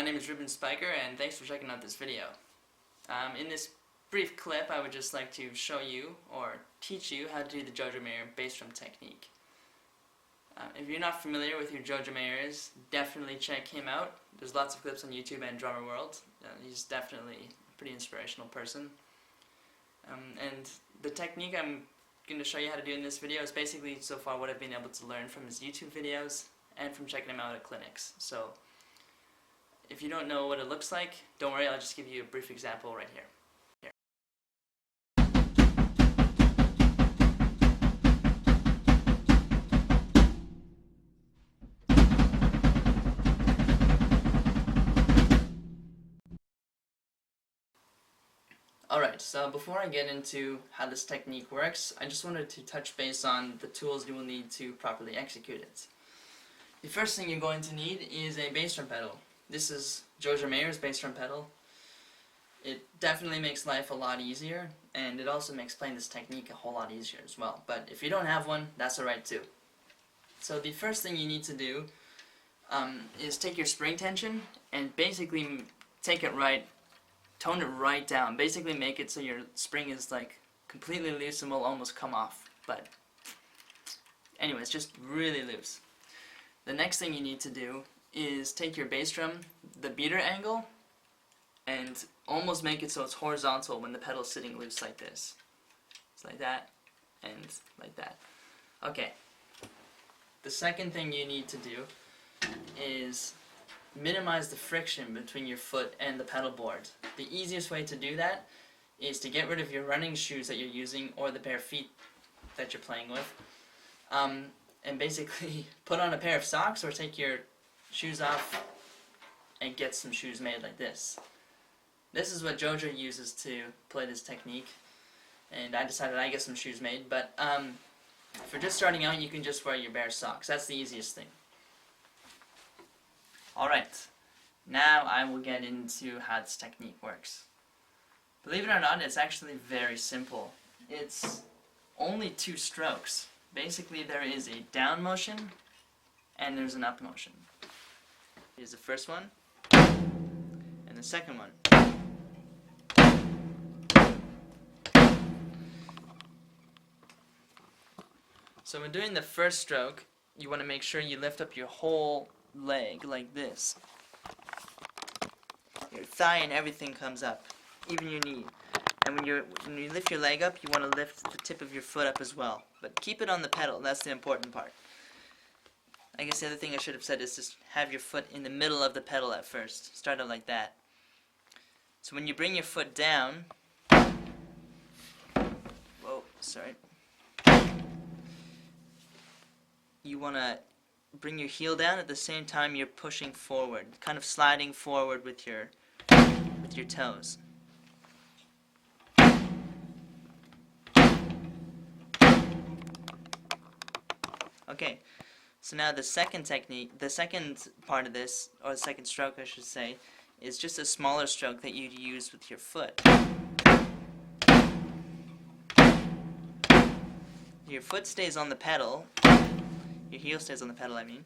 My name is Ruben Spiker, and thanks for checking out this video. In this brief clip, I would just like to show you, or teach you, how to do the Jojo Mayer bass drum technique. If you're not familiar with who Jojo Mayer is, definitely check him out. There's lots of clips on YouTube and Drummer World. He's definitely a pretty inspirational person. And the technique I'm going to show you how to do in this video is basically so far what I've been able to learn from his YouTube videos and from checking him out at clinics. So if you don't know what it looks like, don't worry, I'll just give you a brief example right here. Alright, so before I get into how this technique works, I just wanted to touch base on the tools you will need to properly execute it. The first thing you're going to need is a bass drum pedal. This is Jojo Mayer's bass drum pedal. It definitely makes life a lot easier, and it also makes playing this technique a whole lot easier as well. But if you don't have one, that's alright too. So the first thing you need to do is take your spring tension and basically take it right, tone it right down. Basically make it so your spring is like completely loose and will almost come off. But anyways, just really loose. The next thing you need to do is take your bass drum, the beater angle, and almost make it so it's horizontal when the pedal's sitting loose like this. It's like that, and like that. Okay. The second thing you need to do is minimize the friction between your foot and the pedal board. The easiest way to do that is to get rid of your running shoes that you're using or the bare feet that you're playing with, and basically put on a pair of socks or take your shoes off and get some shoes made like this. This is what Jojo uses to play this technique, and I decided I'd get some shoes made, but for just starting out, you can just wear your bare socks. That's the easiest thing. Alright, now I will get into how this technique works. Believe it or not, it's actually very simple. It's only 2 strokes. Basically, there is a down motion and there's an up motion. Here's the first one and the second one. So when doing the first stroke, you want to make sure you lift up your whole leg like this. Your thigh and everything comes up, even your knee. And when you lift your leg up, you want to lift the tip of your foot up as well. But keep it on the pedal, that's the important part. I guess the other thing I should have said is just have your foot in the middle of the pedal at first. Start out like that. So when you bring your foot down, whoa, sorry. You want to bring your heel down at the same time you're pushing forward, kind of sliding forward with your toes. Okay, so now the second technique, the second part of this, or the second stroke I should say, is just a smaller stroke that you'd use with your foot. Your foot stays on the pedal, your heel stays on the pedal I mean,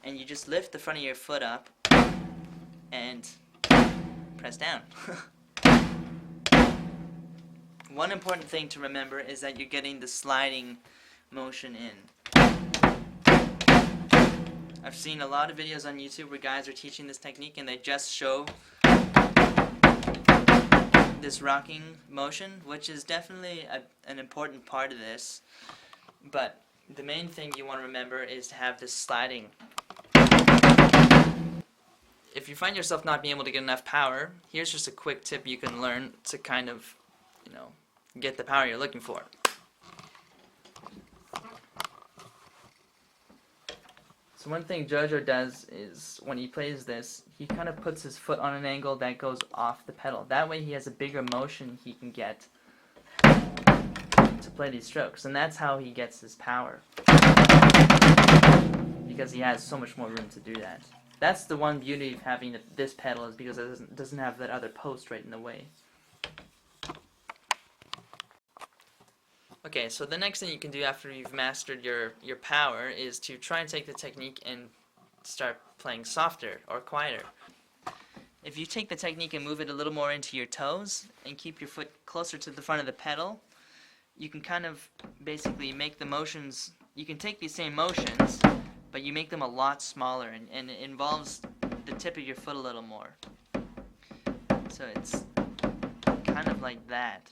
and you just lift the front of your foot up and press down. One important thing to remember is that you're getting the sliding motion in. I've seen a lot of videos on YouTube where guys are teaching this technique and they just show this rocking motion, which is definitely an important part of this, but the main thing you want to remember is to have this sliding. If you find yourself not being able to get enough power, here's just a quick tip you can learn to kind of, get the power you're looking for. So one thing Jojo does is when he plays this, he kind of puts his foot on an angle that goes off the pedal. That way he has a bigger motion he can get to play these strokes, and that's how he gets his power, because he has so much more room to do that. That's the one beauty of having this pedal, is because it doesn't have that other post right in the way. Okay, so the next thing you can do after you've mastered your power is to try and take the technique and start playing softer or quieter. If you take the technique and move it a little more into your toes and keep your foot closer to the front of the pedal, you can kind of basically make the motions, you can take these same motions, but you make them a lot smaller, and it involves the tip of your foot a little more. So it's kind of like that.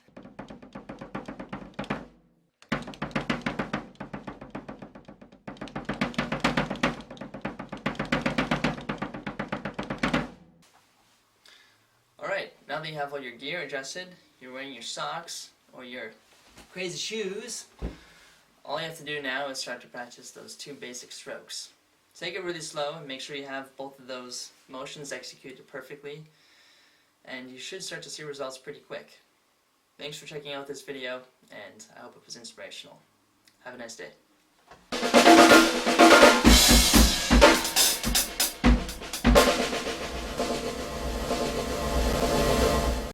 Alright, now that you have all your gear adjusted, you're wearing your socks or your crazy shoes, all you have to do now is start to practice those 2 basic strokes. Take it really slow and make sure you have both of those motions executed perfectly, and you should start to see results pretty quick. Thanks for checking out this video, and I hope it was inspirational. Have a nice day.